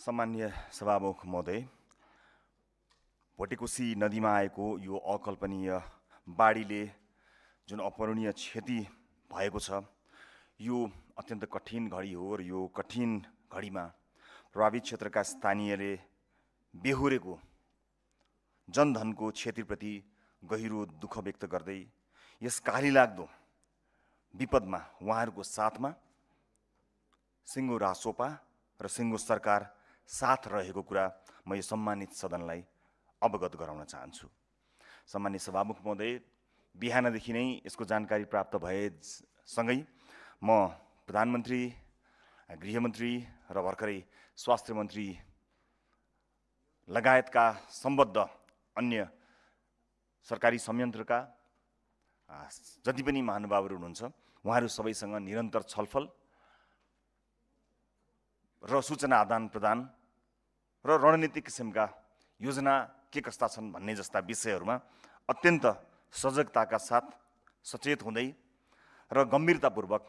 सम्माननीय सभामुख महोदय, भोटेकोशी नदीमा आएको यो अकल्पनीय बाढीले जुन अपूरणीय क्षति भएको छ, यो अत्यन्त कठिन घडी हो र यो कठिन घडीमा प्रभावित क्षेत्रका स्थानीयले बेहोरेको जनधनको क्षतिप्रति गहिरो दुःख व्यक्त गर्दै यस कालीलाग्दो विपदमा उहाँहरूको साथमा सिङ्गो रासोपा र सिङ्गो सरकार साथ रहेको कुरा म यो सम्मानित सदनलाई अवगत गराउन चाहन्छु। सम्मानित सभामुख महोदय, बिहानदेखि नै यसको जानकारी प्राप्त भएसँगै म प्रधानमन्त्री, गृहमन्त्री र भर्खरै स्वास्थ्य मन्त्री लगायतका सम्बद्ध अन्य सरकारी संयन्त्रका जति पनि महानुभावहरू हुनुहुन्छ उहाँहरू सबैसँग निरन्तर छलफल र सूचना आदान प्रदान र रणनीतिक किसिमका योजना के कस्ता छन् भन्ने जस्ता विषयहरूमा अत्यन्त सजगताका साथ सचेत हुँदै र गम्भीरतापूर्वक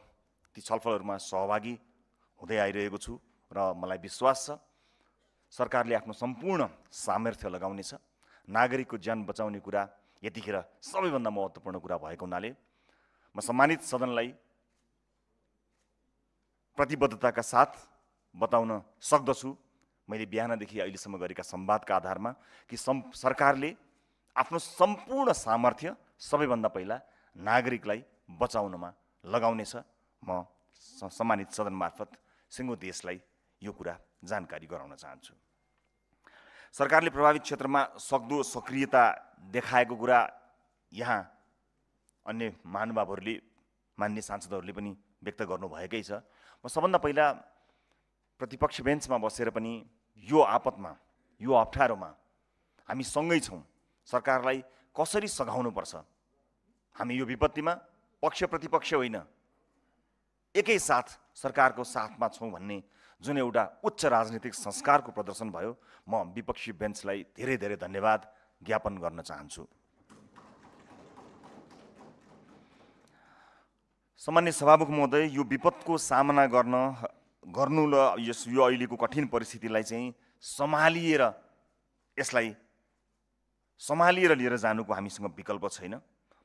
ती छलफलहरूमा सहभागी हुँदै आइरहेको छु र मलाई विश्वास छ सरकारले आफ्नो सम्पूर्ण सामर्थ्य लगाउनेछ। नागरिकको ज्यान बचाउने कुरा यतिखेर सबैभन्दा महत्त्वपूर्ण कुरा भएको हुनाले म सम्मानित सदनलाई प्रतिबद्धताका साथ बताउन सक्दछु, मैले बिहानदेखि अहिलेसम्म गरेका संवादका आधारमा कि सरकारले आफ्नो सम्पूर्ण सामर्थ्य सबैभन्दा पहिला नागरिकलाई बचाउनमा लगाउनेछ। म सम्मानित सदन मार्फत सिङ्गो देशलाई यो कुरा जानकारी गराउन चाहन्छु। सरकारले प्रभावित क्षेत्रमा सक्दो सक्रियता देखाएको कुरा यहाँ अन्य महानुभावहरूले, मान्य सांसदहरूले पनि व्यक्त गर्नुभएकै छ। म सबभन्दा पहिला प्रतिपक्ष बेन्चमा बसेर पनि यो आपतमा, यो अप्ठ्यारोमा हामी सँगै छौँ, सरकारलाई कसरी सघाउनुपर्छ, हामी यो विपत्तिमा पक्ष प्रतिपक्ष होइन एकैसाथ सरकारको साथमा छौँ भन्ने जुन एउटा उच्च राजनीतिक संस्कारको प्रदर्शन भयो, म विपक्षी बेन्चलाई धेरै धेरै धन्यवाद ज्ञापन गर्न चाहन्छु। सम्मान्य सभामुख महोदय, यो विपदको सामना गर्नु र यो अहिलेको कठिन परिस्थितिलाई चाहिँ सम्हालिएर लिएर जानुको हामीसँग विकल्प छैन।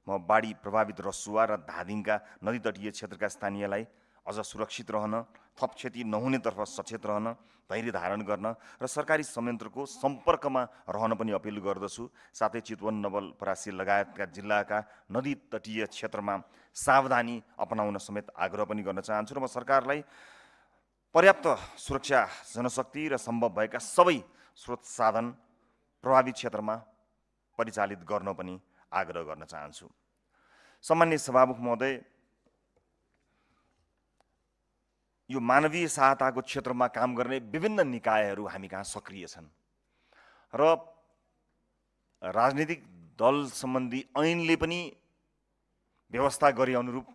म बाढी प्रभावित रसुवा र धादिङका नदी तटीय क्षेत्रका स्थानीयलाई अझ सुरक्षित रहन, थप क्षति नहुनेतर्फ सचेत रहन, धैर्य धारण गर्न र सरकारी संयन्त्रको सम्पर्कमा रहन पनि अपिल गर्दछु। साथै चितवन, नवलपरासी लगायतका जिल्लाका नदी तटीय क्षेत्रमा सावधानी अपनाउन समेत आग्रह पनि गर्न चाहन्छु र म सरकारलाई पर्याप्त सुरक्षा जनशक्ति र सम्भव भएका सबै स्रोत साधन प्रभावित क्षेत्रमा परिचालित गर्न पनि आग्रह गर्न चाहन्छु। सम्मान्य सभामुख महोदय, यो मानवीय सहायताको क्षेत्रमा काम गर्ने विभिन्न निकायहरू हामी कहाँ सक्रिय छन् र राजनीतिक दल सम्बन्धी ऐनले पनि व्यवस्था गरे अनुरूप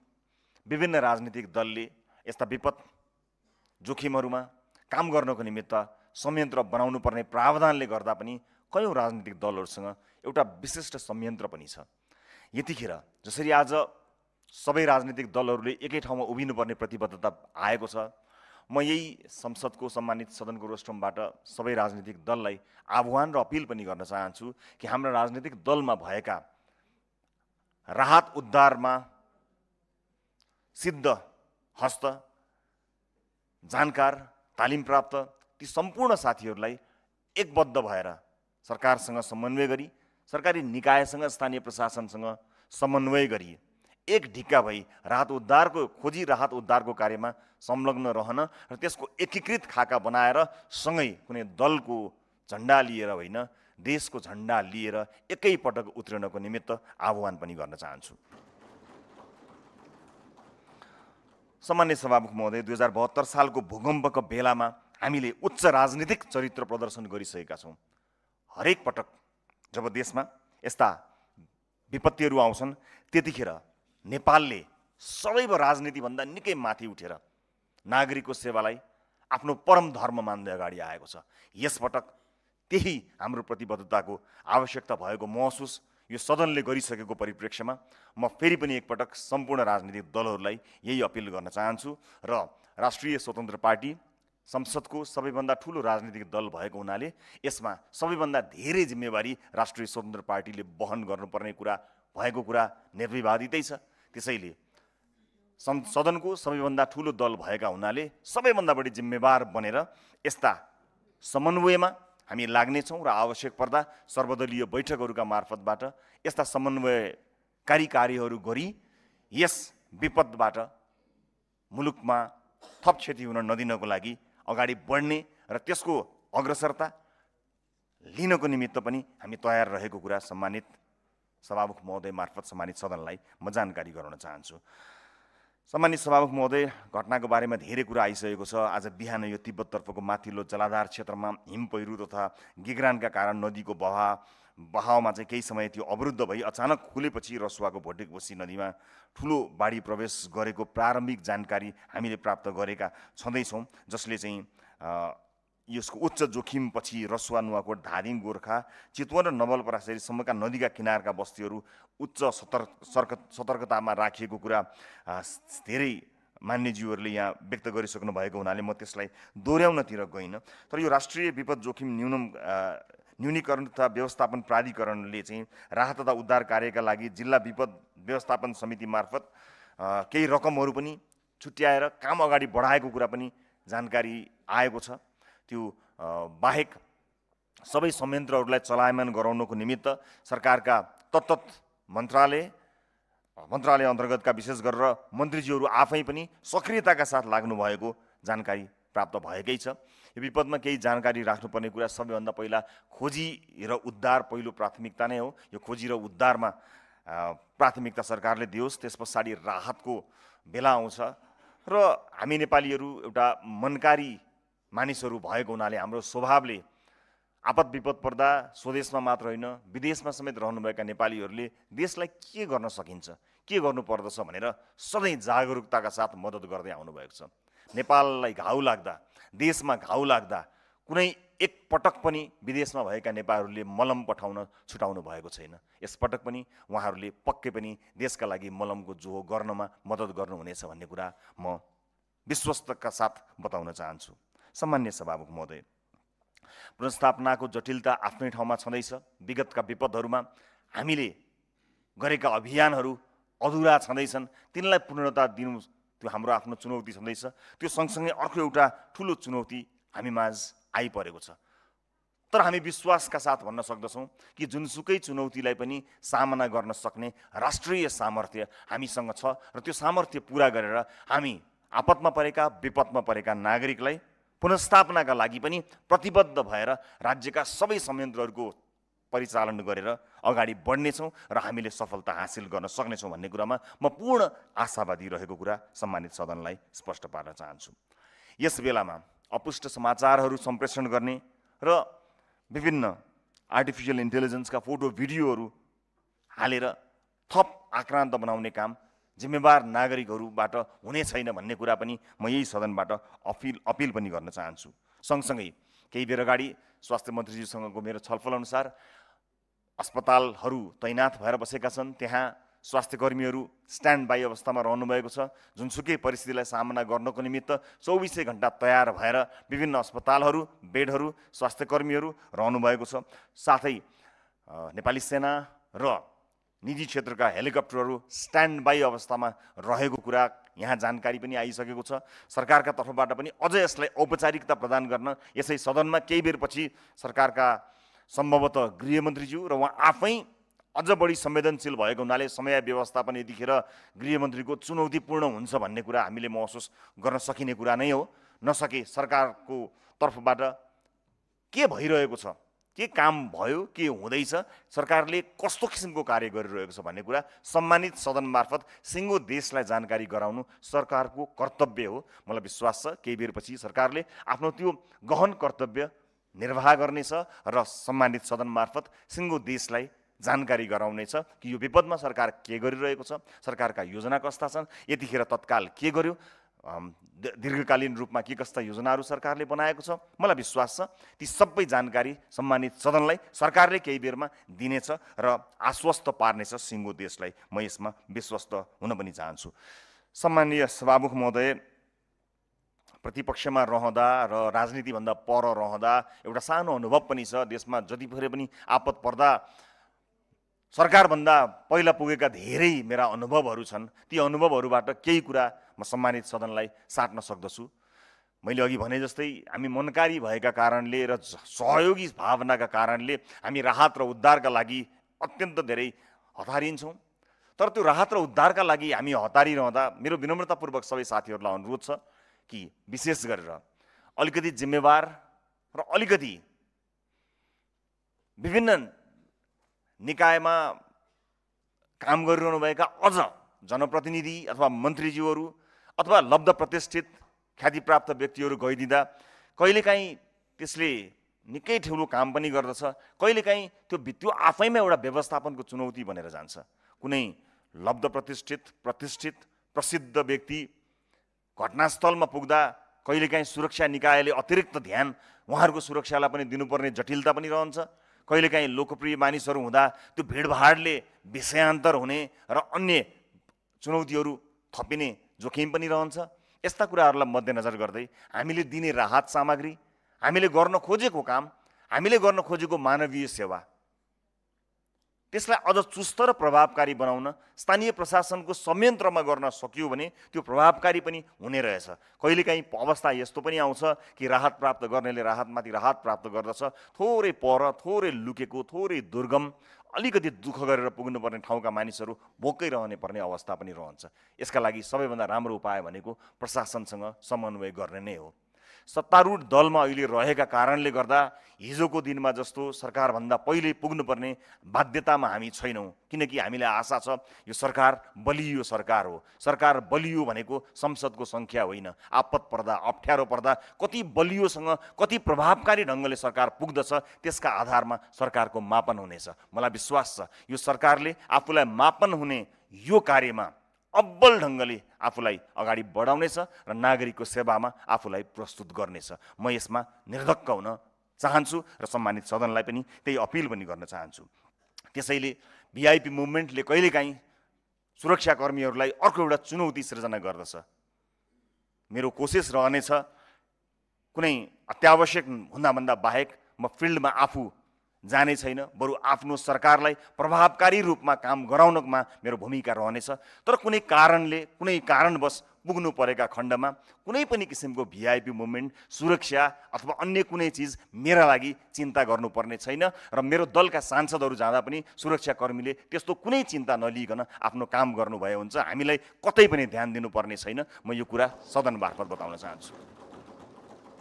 विभिन्न राजनीतिक दलले यस्ता विपद जोखिमहरूमा काम गर्नको निमित्त संयन्त्र बनाउनु पर्ने प्रावधानले गर्दा पनि कयौँ राजनीतिक दलहरूसँग एउटा विशिष्ट संयन्त्र पनि छ। यतिखेर जसरी आज सबै राजनीतिक दलहरूले एकै ठाउँमा उभिनुपर्ने प्रतिबद्धता आएको छ, म यही संसदको सम्मानित सदनको रोस्ट्रमबाट सबै राजनीतिक दललाई आह्वान र अपिल पनि गर्न चाहन्छु कि हाम्रा राजनीतिक दलमा भएका राहत उद्धारमा सिद्ध हस्त, जानकार, तालिम प्राप्त ती सम्पूर्ण साथीहरूलाई एकबद्ध भएर सरकारसँग समन्वय गरी, सरकारी निकायसँग, स्थानीय प्रशासनसँग समन्वय गरी एक ढिक्का भई खोजी राहत उद्धारको कार्यमा संलग्न रहन र त्यसको एकीकृत खाका बनाएर सँगै कुनै दलको झन्डा लिएर होइन, देशको झन्डा लिएर एकैपटक उत्रिनको निमित्त आह्वान पनि गर्न चाहन्छु। सम्मान्य सभामुख महोदय, 2072 सालको भूकम्पको बेलामा हामीले उच्च राजनीतिक चरित्र प्रदर्शन गरिसकेका छौँ। हरेक पटक जब देशमा यस्ता विपत्तिहरू आउँछन् त्यतिखेर नेपालले सदैव राजनीतिभन्दा निकै माथि उठेर नागरिकको सेवालाई आफ्नो परम धर्म मान्दै अगाडि आएको छ। यसपटक त्यही हाम्रो प्रतिबद्धताको आवश्यकता भएको महसुस यो सदनले गरिसकेको परिप्रेक्ष्यमा म फेरि पनि एकपटक सम्पूर्ण राजनीतिक दलहरूलाई यही अपिल गर्न चाहन्छु र राष्ट्रिय स्वतन्त्र पार्टी संसदको सबैभन्दा ठुलो राजनीतिक दल भएको हुनाले यसमा सबैभन्दा धेरै जिम्मेवारी राष्ट्रिय स्वतन्त्र पार्टीले वहन गर्नुपर्ने कुरा भएको कुरा निर्विवादितै छ। त्यसैले सदनको सबैभन्दा ठुलो दल भएका हुनाले सबैभन्दा बढी जिम्मेवार बनेर यस्ता समन्वयमा हामी लाग्नेछौँ र आवश्यक पर्दा सर्वदलीय बैठकहरूका मार्फतबाट यस्ता समन्वयकारी कार्यहरू गरी यस विपदबाट मुलुकमा थप क्षति हुन नदिनको लागि अगाडि बढ्ने र त्यसको अग्रसरता लिनको निमित्त पनि हामी तयार रहेको कुरा सम्मानित सभामुख महोदय मार्फत सम्मानित सदनलाई म जानकारी गराउन चाहन्छु। सम्मानित सभामुख महोदय, घटनाको बारेमा धेरै कुरा आइसकेको छ। आज बिहान यो तिब्बततर्फको माथिल्लो जलाधार क्षेत्रमा हिम पहिरो तथा गिगरानका कारण नदीको बहावमा चाहिँ केही समय त्यो अवरुद्ध भई अचानक खुलेपछि रसुवाको भोटेकोसी नदीमा ठुलो बाढी प्रवेश गरेको प्रारम्भिक जानकारी हामीले प्राप्त गरेका छँदैछौँ, जसले चाहिँ यसको उच्च जोखिमपछि रसुवा, नुवाकोट, धादिङ, गोर्खा, चितवन र नवलपरासीसम्मका नदीका किनारका बस्तीहरू उच्च सतर्कतामा राखिएको कुरा धेरै मान्यज्यूहरूले यहाँ व्यक्त गरिसक्नु भएको हुनाले म त्यसलाई दोहोऱ्याउनतिर गइनँ। तर यो राष्ट्रिय विपद जोखिम न्यूनीकरण तथा व्यवस्थापन प्राधिकरणले चाहिँ राहत तथा उद्धार कार्यका लागि जिल्ला विपद व्यवस्थापन समिति मार्फत केही रकमहरू पनि छुट्याएर काम अगाडि बढाएको कुरा पनि जानकारी आएको छ। त्यो बाहेक सबै संयन्त्रहरूलाई चलायमान गराउनको निमित्त सरकारका तत्त मन्त्रालय अन्तर्गतका विशेष गरेर मन्त्रीज्यूहरू आफै पनि सक्रियताका साथ लाग्नु भएको जानकारी प्राप्त भएकै छ। यो विपदमा केही जानकारी राख्नुपर्ने कुरा सबैभन्दा पहिला खोजी र उद्धार पहिलो प्राथमिकता नै हो। यो खोजी र उद्धारमा प्राथमिकता सरकारले दियोस्, त्यस पछाडि राहतको बेला आउँछ। र हामी नेपालीहरू एउटा मनकारी मानिसहरू भएको हुनाले हाम्रो स्वभावले आपद विपद पर्दा स्वदेशमा मात्र होइन विदेशमा समेत रहनुभएका नेपालीहरूले देशलाई के गर्न सकिन्छ, के गर्नुपर्दछ भनेर सधैँ जागरुकताका साथ मद्दत गर्दै आउनुभएको छ। नेपाललाई घाउ लाग्दा, देशमा घाउ लाग्दा कुनै एक पटक पनि विदेशमा भएका नेपालीहरूले मलम पठाउन छुटाउनु भएको छैन। यसपटक पनि उहाँहरूले पक्कै पनि देशका लागि मलमको जोहो गर्नमा मद्दत गर्नुहुनेछ भन्ने कुरा म विश्वस्तका साथ बताउन चाहन्छु। सम्मान्य सभामुख महोदय, पुनर्स्थापनाको जटिलता आफ्नै ठाउँमा छँदैछ। विगतका विपदहरूमा हामीले गरेका अभियानहरू अधुरा छँदैछन्, तिनलाई पूर्णता दिनु त्यो हाम्रो आफ्नो चुनौती छँदैछ। त्यो सँगसँगै अर्को एउटा ठुलो चुनौती हामीमाझ आइपरेको छ। तर हामी विश्वासका साथ भन्न सक्दछौँ कि जुनसुकै चुनौतीलाई पनि सामना गर्न सक्ने राष्ट्रिय सामर्थ्य हामीसँग छ र त्यो सामर्थ्य पुरा गरेर हामी आपतमा परेका, विपदमा परेका नागरिकलाई पुनर्स्थापनाका लागि पनि प्रतिबद्ध भएर राज्यका सबै संयन्त्रहरूको परिचालन गरेर अगाडि बढ्नेछौँ र हामीले सफलता हासिल गर्न सक्नेछौँ भन्ने कुरामा म पूर्ण आशावादी रहेको कुरा सम्मानित सदनलाई स्पष्ट पार्न चाहन्छु। यस बेलामा अपुष्ट समाचारहरू सम्प्रेषण गर्ने र विभिन्न आर्टिफिसियल इन्टेलिजेन्सका फोटो भिडियोहरू हालेर थप आक्रान्त बनाउने काम जिम्मेवार नागरिकहरूबाट हुने छैन भन्ने कुरा पनि म यही सदनबाट अपिल पनि गर्न चाहन्छु। सँगसँगै केही बेर अगाडि स्वास्थ्य मन्त्रीजीसँगको मेरो छलफल अनुसार अस्पतालहरू तैनात भएर बसेका छन्, त्यहाँ स्वास्थ्य कर्मीहरू स्ट्यान्ड बाई अवस्थामा रहनुभएको छ। जुनसुकै परिस्थितिलाई सामना गर्नको निमित्त 24 घण्टा तयार भएर विभिन्न अस्पतालहरू, बेडहरू, स्वास्थ्य कर्मीहरू रहनुभएको छ। साथै नेपाली सेना र निजी क्षेत्रका हेलिकप्टरहरू स्ट्यान्ड बाई अवस्थामा रहेको कुरा यहाँ जानकारी पनि आइसकेको छ। सरकारका तर्फबाट पनि अझ यसलाई औपचारिकता प्रदान गर्न यसै सदनमा केही बेरपछि सरकारका सम्भवतः गृहमन्त्रीज्यू र उहाँ आफै अझ बढी संवेदनशील भएको हुनाले समय व्यवस्थापन यतिखेर गृहमन्त्रीको चुनौतीपूर्ण हुन्छ भन्ने कुरा हामीले महसुस गर्न सकिने कुरा नै हो। नसके सरकारको तर्फबाट के भइरहेको छ, के काम भयो, के हुँदैछ, सरकारले कस्तो किसिमको कार्य गरिरहेको छ भन्ने कुरा सम्मानित सदन मार्फत सिङ्गो देशलाई जानकारी गराउनु सरकारको कर्तव्य हो। मलाई विश्वास छ केही बेरपछि सरकारले आफ्नो त्यो गहन कर्तव्य निर्वाह गर्नेछ र सम्मानित सदन मार्फत सिङ्गो देशलाई जानकारी गराउनेछ कि यो विपदमा सरकार के गरिरहेको छ, सरकारका योजना कस्ता छन्, यतिखेर तत्काल के गर्यो, दीर्घकालीन रूपमा के कस्ता योजनाहरू सरकारले बनाएको छ। मलाई विश्वास छ ती सबै जानकारी सम्मानित सदनलाई सरकारले केही बेरमा दिनेछ र आश्वस्त पार्नेछ सिङ्गो देशलाई। म यसमा विश्वस्त हुन पनि चाहन्छु। सम्मानीय सभामुख महोदय, प्रतिपक्षमा रहँदा र राजनीतिभन्दा पर रहँदा एउटा सानो अनुभव पनि छ। देशमा जतिखेर पनि आपत पर्दा सरकारभन्दा पहिला पुगेका धेरै मेरा अनुभवहरू छन्। ती अनुभवहरूबाट केही कुरा म सम्मानित सदनलाई साट्न सक्दछु। मैले अघि भने जस्तै हामी मनकारी भएका कारणले र सहयोगी भावनाका कारणले हामी राहत र उद्धारका लागि अत्यन्त धेरै हतारिन्छौँ। तर त्यो राहत र उद्धारका लागि हामी हतारिरहँदा मेरो विनम्रतापूर्वक सबै साथीहरूलाई अनुरोध छ कि विशेष गरेर अलिकति जिम्मेवार र अलिकति विभिन्न निकायमा काम गरिरहनुभएका अझ जनप्रतिनिधि अथवा मन्त्रीज्यूहरू अथवा लब्ध प्रतिष्ठित ख्यातिप्राप्त व्यक्तिहरू गइदिँदा कहिलेकाहीँ त्यसले निकै ठुलो काम पनि गर्दछ। कहिलेकाहीँ त्यो आफैमा एउटा व्यवस्थापनको चुनौती बनेर जान्छ। कुनै लब्ध प्रतिष्ठित प्रसिद्ध व्यक्ति घटनास्थलमा पुग्दा कहिलेकाहीँ सुरक्षा निकायले अतिरिक्त ध्यान उहाँहरूको सुरक्षालाई पनि दिनुपर्ने जटिलता पनि रहन्छ। कहिलेकाहीँ लोकप्रिय मानिसहरू हुँदा त्यो भिडभाडले विषयान्तर हुने र अन्य चुनौतीहरू थपिने जोखिम पनि रहन्छ। यस्ता कुराहरूलाई मध्यनजर गर्दै हामीले दिने राहत सामग्री, हामीले गर्न खोजेको काम, हामीले गर्न खोजेको मानवीय सेवा, त्यसलाई अझ चुस्त र प्रभावकारी बनाउन स्थानीय प्रशासनको संयन्त्रमा गर्न सकियो भने त्यो प्रभावकारी पनि हुने रहेछ। कहिलेकाहीँ अवस्था यस्तो पनि आउँछ कि राहत प्राप्त गर्नेले राहतमाथि राहत प्राप्त गर्दछ, थोरै पर, थोरै लुकेको, थोरै दुर्गम, अलिकति दुःख गरेर पुग्नुपर्ने ठाउँका मानिसहरू भोकै रहने पर्ने अवस्था पनि रहन्छ। यसका लागि सबैभन्दा राम्रो उपाय भनेको प्रशासनसँग समन्वय गर्ने नै हो। सत्तारूढ दलमा अहिले रहेका कारणले गर्दा हिजोको दिनमा जस्तो सरकारभन्दा पहिले पुग्नुपर्ने बाध्यतामा हामी छैनौँ। किनकि हामीलाई आशा छ यो सरकार बलियो सरकार हो। सरकार बलियो भनेको संसदको सङ्ख्या होइन। आपत पर्दा, अप्ठ्यारो पर्दा कति बलियोसँग, कति प्रभावकारी ढङ्गले सरकार पुग्दछ त्यसका आधारमा सरकारको मापन हुनेछ। मलाई विश्वास छ यो सरकारले आफूलाई मापन हुने यो कार्यमा अब्बल ढङ्गले आफूलाई अगाडि बढाउनेछ र नागरिकको सेवामा आफूलाई प्रस्तुत गर्नेछ। म यसमा निर्धक्क हुन चाहन्छु र सम्मानित सदनलाई पनि त्यही अपिल पनि गर्न चाहन्छु। त्यसैले भिआइपी मुभमेन्टले कहिलेकाहीँ सुरक्षाकर्मीहरूलाई अर्को एउटा चुनौती सृजना गर्दछ। मेरो कोसिस रहनेछ कुनै अत्यावश्यक हुँदाभन्दा बाहेक म फिल्डमा आफू जाने छैन, बरु आफ्नो सरकारलाई प्रभावकारी रूपमा काम गराउनमा मेरो भूमिका रहनेछ। तर कुनै कारणवश पुग्नु परेका खण्डमा कुनै पनि किसिमको भिआइपी मुभमेन्ट, सुरक्षा अथवा अन्य कुनै चिज मेरा लागि चिन्ता गर्नुपर्ने छैन र मेरो दलका सांसदहरू जाँदा पनि सुरक्षाकर्मीले त्यस्तो कुनै चिन्ता नलिइकन आफ्नो काम गर्नुभए हुन्छ। हामीलाई कतै पनि ध्यान दिनुपर्ने छैन। म यो कुरा सदन मार्फत बताउन चाहन्छु।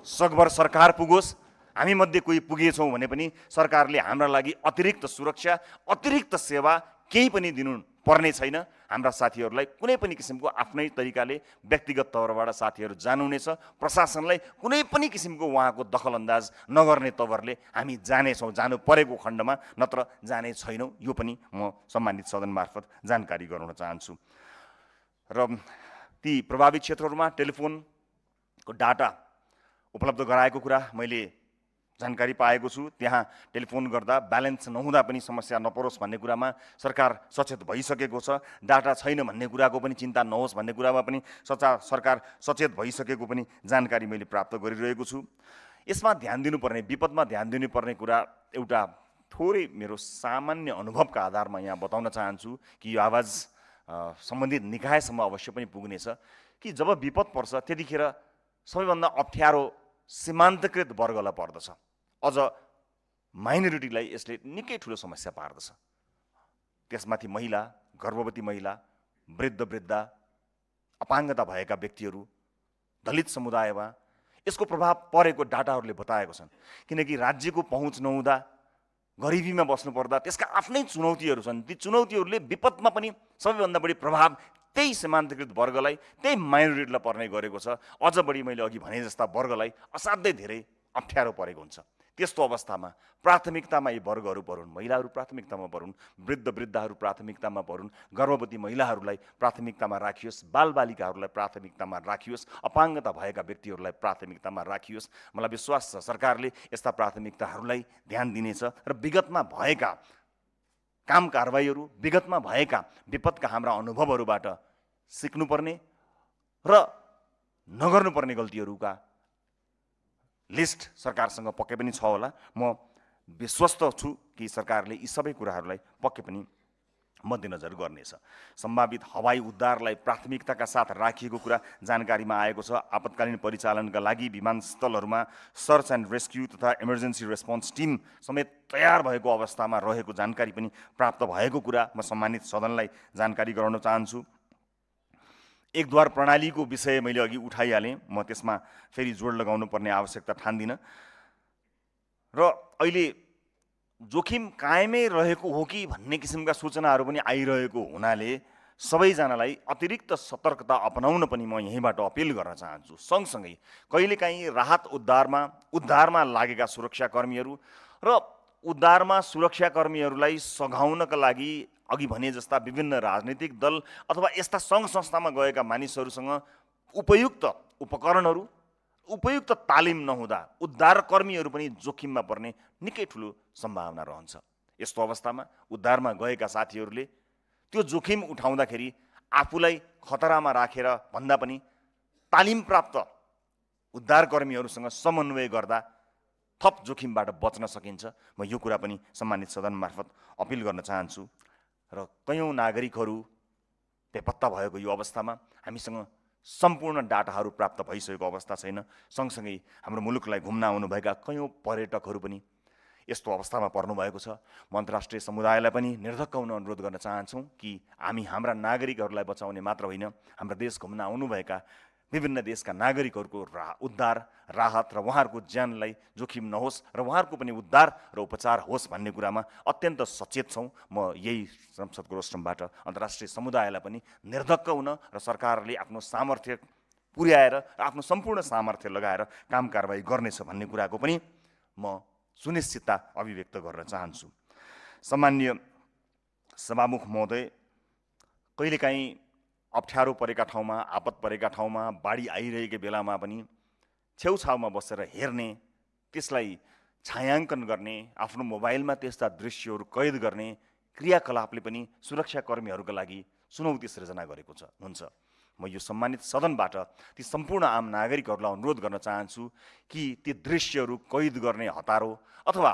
सकभर सरकार पुगोस्, हामी मध्ये कोही पुगेछौँ भने पनि सरकारले हाम्रा लागि अतिरिक्त सुरक्षा, अतिरिक्त सेवा केही पनि दिनु पर्ने छैन। हाम्रा साथीहरूलाई कुनै पनि किसिमको आफ्नै तरिकाले व्यक्तिगत तवरबाट साथीहरू जानुहुनेछ। प्रशासनलाई कुनै पनि किसिमको उहाँको दखलअन्दाज नगर्ने तवरले हामी जानेछौँ, जानु परेको खण्डमा, नत्र जाने छैनौँ। यो पनि म सम्मानित सदन मार्फत जानकारी गराउन चाहन्छु। र ती प्रभावित क्षेत्रहरूमा टेलिफोनको डाटा उपलब्ध गराएको कुरा मैले जानकारी पाएको छु। त्यहाँ टेलिफोन गर्दा ब्यालेन्स नहुँदा पनि समस्या नपरोस् भन्ने कुरामा सरकार सचेत भइसकेको छ। डाटा छैन भन्ने कुराको पनि चिन्ता नहोस् भन्ने कुरामा पनि सरकार सचेत भइसकेको पनि जानकारी मैले प्राप्त गरिरहेको छु। यसमा ध्यान दिनुपर्ने, विपदमा ध्यान दिनुपर्ने कुरा एउटा थोरै मेरो सामान्य अनुभवका आधारमा यहाँ बताउन चाहन्छु कि यो आवाज सम्बन्धित निकायसम्म अवश्य पनि पुग्नेछ कि जब विपद पर्छ त्यतिखेर सबैभन्दा अप्ठ्यारो सीमान्तकृत वर्गलाई पर्दछ। अझ माइनोरिटीलाई यसले निकै ठुलो समस्या पार्दछ। त्यसमाथि महिला, गर्भवती महिला, वृद्धा, अपाङ्गता भएका व्यक्तिहरू, दलित समुदायमा यसको प्रभाव परेको डाटाहरूले बताएको छन्। किनकि राज्यको पहुँच नहुँदा, गरिबीमा बस्नुपर्दा त्यसका आफ्नै चुनौतीहरू छन्। ती चुनौतीहरूले विपदमा पनि सबैभन्दा बढी प्रभाव त्यही सीमान्तकृत वर्गलाई, त्यही माइनोरिटीलाई पर्ने गरेको छ। अझ बढी मैले अघि भने जस्ता वर्गलाई असाध्यै धेरै अप्ठ्यारो परेको हुन्छ। त्यस्तो अवस्थामा प्राथमिकतामा यी वर्गहरू परुन्, महिलाहरू प्राथमिकतामा परुन्, वृद्धहरू प्राथमिकतामा परुन्, गर्भवती महिलाहरूलाई प्राथमिकतामा राखियोस्, बालबालिकाहरूलाई प्राथमिकतामा राखियोस्, अपाङ्गता भएका व्यक्तिहरूलाई प्राथमिकतामा राखियोस्। मलाई विश्वास छ सरकारले यस्ता प्राथमिकताहरूलाई ध्यान दिनेछ र विगतमा भएका काम कारबाहीहरू, विगतमा भएका विपदका हाम्रा अनुभवहरूबाट सिक्नुपर्ने र नगर्नुपर्ने गल्तीहरूका लिस्ट सरकारसँग पक्कै पनि छ होला। म विश्वस्त छु कि सरकारले यी सबै कुराहरूलाई पक्कै पनि मध्यनजर गर्नेछ। सम्भावित हवाई उद्धारलाई प्राथमिकताका साथ राखिएको कुरा जानकारीमा आएको छ। आपतकालीन परिचालनका लागि विमानस्थलहरूमा सर्च एन्ड रेस्क्यु तथा इमर्जेन्सी रेस्पोन्स टिम समेत तयार भएको अवस्थामा रहेको जानकारी पनि प्राप्त भएको कुरा म सम्मानित सदनलाई जानकारी गराउन चाहन्छु। एकद्वार प्रणालीको विषय मैले अघि उठाइहालेँ, म त्यसमा फेरि जोड लगाउनु पर्ने आवश्यकता ठान्दिनँ। र अहिले जोखिम कायमै रहेको हो कि भन्ने किसिमका सूचनाहरू पनि आइरहेको हुनाले सबैजनालाई अतिरिक्त सतर्कता अपनाउन पनि म यहीँबाट अपिल गर्न चाहन्छु। सँगसँगै कहिलेकाहीँ राहत उद्धारमा लागेका सुरक्षाकर्मीहरू र उद्धारमा सुरक्षाकर्मीहरूलाई सघाउनका लागि अघि भने जस्ता विभिन्न राजनीतिक दल अथवा यस्ता सङ्घ संस्थामा गएका मानिसहरूसँग उपयुक्त उपकरणहरू, उपयुक्त तालिम नहुँदा उद्धारकर्मीहरू पनि जोखिममा पर्ने निकै ठुलो सम्भावना रहन्छ। यस्तो अवस्थामा उद्धारमा गएका साथीहरूले त्यो जोखिम उठाउँदाखेरि आफूलाई खतरामा राखेर भन्दा पनि तालिम प्राप्त उद्धारकर्मीहरूसँग समन्वय गर्दा थप जोखिमबाट बच्न सकिन्छ। म यो कुरा पनि सम्मानित सदन मार्फत अपिल गर्न चाहन्छु। र कयौँ नागरिकहरू बेपत्ता भएको यो अवस्थामा हामीसँग सम्पूर्ण डाटाहरू प्राप्त भइसकेको अवस्था छैन। सँगसँगै हाम्रो मुलुकलाई घुम्न आउनुभएका कयौँ पर्यटकहरू पनि यस्तो अवस्थामा पर्नुभएको छ। म अन्तर्राष्ट्रिय समुदायलाई पनि निर्धक्क हुन अनुरोध गर्न चाहन्छौँ कि हामी हाम्रा नागरिकहरूलाई बचाउने मात्र होइन, हाम्रो देश घुम्न आउनुभएका विभिन्न देशका नागरिकहरूको उद्धार, राहत र उहाँहरूको ज्यानलाई जोखिम नहोस् र उहाँहरूको पनि उद्धार र उपचार होस् भन्ने कुरामा अत्यन्त सचेत छौँ। म यही संसदको रोस्टमबाट अन्तर्राष्ट्रिय समुदायलाई पनि निर्धक्क हुन र सरकारले आफ्नो सामर्थ्य पुर्याएर र आफ्नो सम्पूर्ण सामर्थ्य लगाएर काम कारबाही गर्नेछ भन्ने कुराको पनि म सुनिश्चितता अभिव्यक्त गर्न चाहन्छु। सम्माननीय सभामुख महोदय, कहिलेकाहीँ अप्ठ्यारो परेका ठाउँमा, आपत परेका ठाउँमा, बाढी आइरहेको बेलामा पनि छेउछाउमा बसेर हेर्ने, त्यसलाई छायाङ्कन गर्ने, आफ्नो मोबाइलमा त्यस्ता दृश्यहरू कैद गर्ने क्रियाकलापले पनि सुरक्षाकर्मीहरूका लागि चुनौती सृजना गरेको हुन्छ। म यो सम्मानित सदनबाट ती सम्पूर्ण आम नागरिकहरूलाई अनुरोध गर्न चाहन्छु कि ती दृश्यहरू कैद गर्ने हतारो अथवा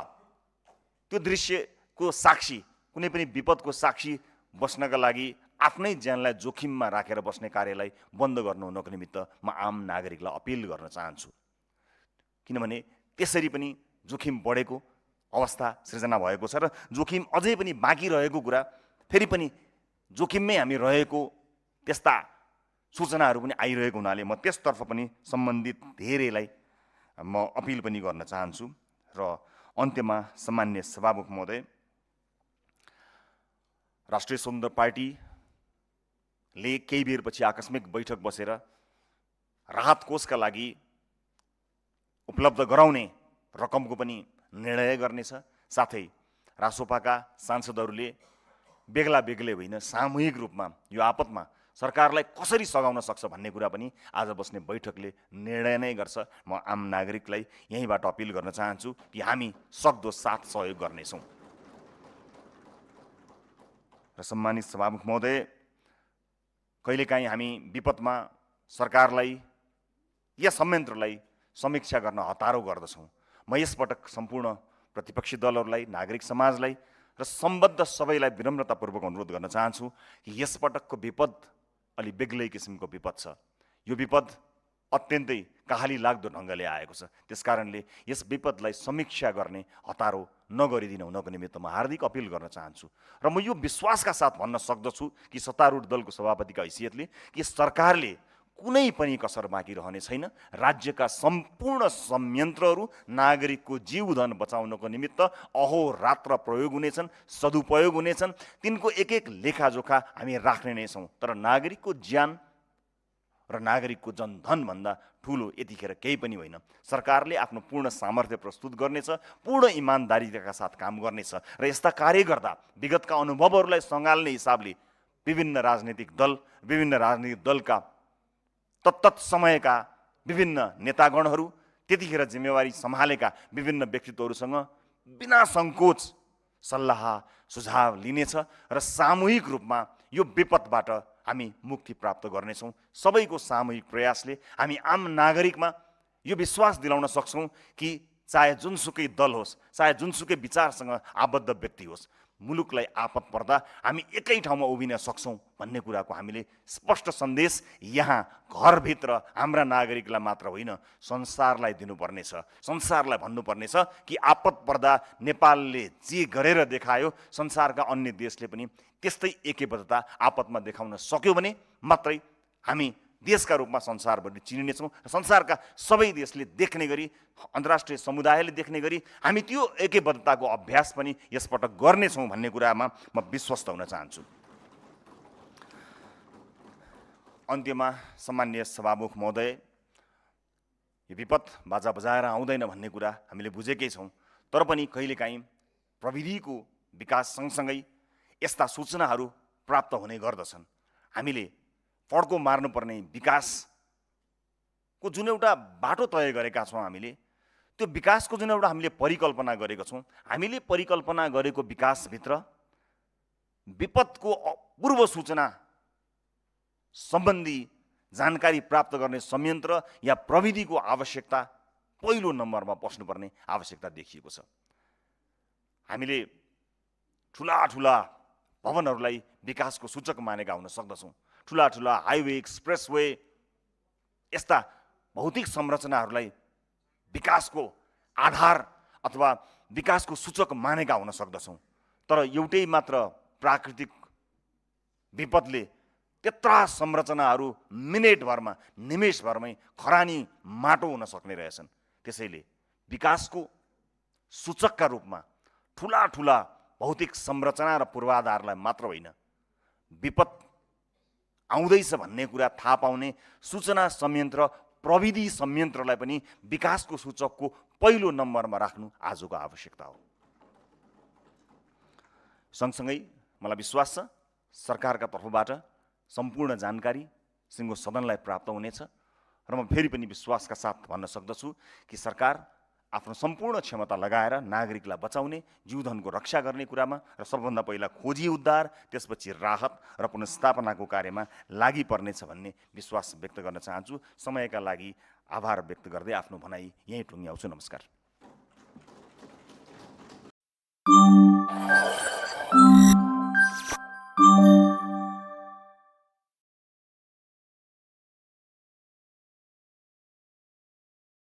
त्यो दृश्यको साक्षी, कुनै पनि विपदको साक्षी बस्नका लागि आफ्नै ज्यानलाई जोखिममा राखेर बस्ने कार्यलाई बन्द गर्नु हुनको निमित्त म आम नागरिकलाई अपिल गर्न चाहन्छु। किनभने त्यसरी पनि जोखिम बढेको अवस्था सृजना भएको छ र जोखिम अझै पनि बाँकी रहेको कुरा, फेरि पनि जोखिममै हामी रहेको त्यस्ता सूचनाहरू पनि आइरहेको हुनाले म त्यसतर्फ पनि सम्बन्धित धेरैलाई म अपिल पनि गर्न चाहन्छु। र अन्त्यमा सम्मान्य सभामुख महोदय, राष्ट्रिय स्वतन्त्र पार्टीले केही बेरपछि आकस्मिक बैठक बसेर राहत कोषका लागि उपलब्ध गराउने रकमको पनि निर्णय गर्नेछ। साथै रासोपाका सांसदहरूले बेग्ला बेग्लै होइन, सामूहिक रूपमा यो आपतमा सरकारलाई कसरी सघाउन सक्छ भन्ने कुरा पनि आज बस्ने बैठकले निर्णय नै गर्छ। म आम नागरिकलाई यहीँबाट अपिल गर्न चाहन्छु कि हामी सक्दो साथ सहयोग गर्नेछौँ। र सम्मानित सभामुख महोदय, कहिलेकाहीँ हामी विपदमा सरकारलाई या संयन्त्रलाई समीक्षा गर्न हतारो गर्दछौँ। म यसपटक सम्पूर्ण प्रतिपक्षी दलहरूलाई, नागरिक समाजलाई र सम्बद्ध सबैलाई विनम्रतापूर्वक अनुरोध गर्न चाहन्छु कि यसपटकको विपद अलि बेग्लै किसिमको विपद छ। यो विपद अत्यन्तै कहाली लाग्दो ढङ्गले आएको छ। त्यसकारणले यस विपदलाई समीक्षा गर्ने हतारो नगरिदिन हुनको निमित्त म हार्दिक अपिल गर्न चाहन्छु। र म यो विश्वासका साथ भन्न सक्दछु कि सत्तारूढ दलको सभापतिका हैसियतले कि सरकारले कुनै पनि कसर बाँकी रहने छैन। राज्यका सम्पूर्ण संयन्त्रहरू नागरिकको जीवधन बचाउनको निमित्त अहोरात्र प्रयोग हुनेछन्, सदुपयोग हुनेछन्। तिनको एक एक लेखाजोखा हामी राख्ने नै छौँ। तर नागरिकको ज्यान र नागरिकको जनधनभन्दा ठुलो यतिखेर केही पनि होइन। सरकारले आफ्नो पूर्ण सामर्थ्य प्रस्तुत गर्नेछ, पूर्ण इमान्दारीका साथ काम गर्नेछ र यस्ता कार्य गर्दा विगतका अनुभवहरूलाई सँगाल्ने हिसाबले विभिन्न राजनीतिक दलका तत्तत समयका विभिन्न नेतागणहरू, त्यतिखेर जिम्मेवारी सम्हालेका विभिन्न व्यक्तित्वहरूसँग बिना सङ्कोच सल्लाह सुझाव लिनेछ र सामूहिक रूपमा यो विपदबाट हामी मुक्ति प्राप्त गर्नेछौँ। सबैको सामूहिक प्रयासले हामी आम नागरिकमा यो विश्वास दिलाउन सक्छौँ कि चाहे जुनसुकै दल होस्, चाहे जुनसुकै विचारसँग आबद्ध व्यक्ति होस्, मुलुकलाई आपत पर्दा हामी एकै ठाउँमा उभिन सक्छौँ भन्ने कुराको हामीले स्पष्ट सन्देश यहाँ घरभित्र हाम्रा नागरिकलाई मात्र होइन संसारलाई दिनुपर्नेछ। संसारलाई भन्नुपर्नेछ कि आपत पर्दा नेपालले जे गरेर देखायो संसारका अन्य देशले पनि त्यस्तै एकबद्धता आपतमा देखाउन सक्यो भने मात्रै हामी देशका रूपमा संसारभरि चिनिनेछौँ र संसारका सबै देशले देख्ने गरी, अन्तर्राष्ट्रिय समुदायले देख्ने गरी हामी त्यो एकबद्धताको अभ्यास पनि यसपटक गर्नेछौँ भन्ने कुरामा म विश्वस्त हुन चाहन्छु। अन्त्यमा सम्माननीय सभामुख महोदय, यो विपद बाजा बजाएर आउँदैन भन्ने कुरा हामीले बुझेकै छौँ, तर पनि कहिलेकाहीँ प्रविधिको विकास सँगसँगै यस्ता सूचनाहरू प्राप्त हुने गर्दछन्। हामीले फड्को मार्नुपर्ने विकासको जुन एउटा बाटो तय गरेका छौँ, हामीले त्यो विकासको जुन एउटा हामीले परिकल्पना गरेका छौँ, हामीले परिकल्पना गरेको विकासभित्र विपदको पूर्व सूचना सम्बन्धी जानकारी प्राप्त गर्ने संयन्त्र या प्रविधिको आवश्यकता पहिलो नम्बरमा बस्नुपर्ने आवश्यकता देखिएको छ। हामीले ठुला ठुला भवनहरूलाई विकासको सूचक मानेका हुन सक्दछौँ। ठुला ठुला हाइवे, एक्सप्रेसवे यस्ता भौतिक संरचनाहरूलाई विकासको आधार अथवा विकासको सूचक मानेका हुन सक्दछौँ, तर एउटै मात्र प्राकृतिक विपदले त्यत्रा संरचनाहरू मिनेटभरमा, निमेषभरमै खरानी माटो हुन सक्ने रहेछन्। त्यसैले विकासको सूचकका रूपमा ठुला ठुला भौतिक संरचना र पूर्वाधारलाई मात्र होइन, विपद आउँदैछ भन्ने कुरा थाहा पाउने सूचना संयन्त्र, प्रविधि संयन्त्रलाई पनि विकासको सूचकको पहिलो नम्बरमा राख्नु आजको आवश्यकता हो। सँगसँगै मलाई विश्वास छ सरकारका तर्फबाट सम्पूर्ण जानकारी सिङ्गो सदनलाई प्राप्त हुनेछ र म फेरि पनि विश्वासका साथ भन्न सक्दछु कि सरकार आफ्नो सम्पूर्ण क्षमता लगाएर नागरिकलाई बचाउने, जीवधनको रक्षा गर्ने कुरामा र सबभन्दा पहिला खोजी उद्धार, त्यसपछि राहत र पुनर्स्थापनाको कार्यमा लागि पर्नेछ भन्ने विश्वास व्यक्त गर्न चाहन्छु। समयका लागि आभार व्यक्त गर्दै आफ्नो भनाइ यहीँ टुङ्ग्याउँछु। नमस्कार।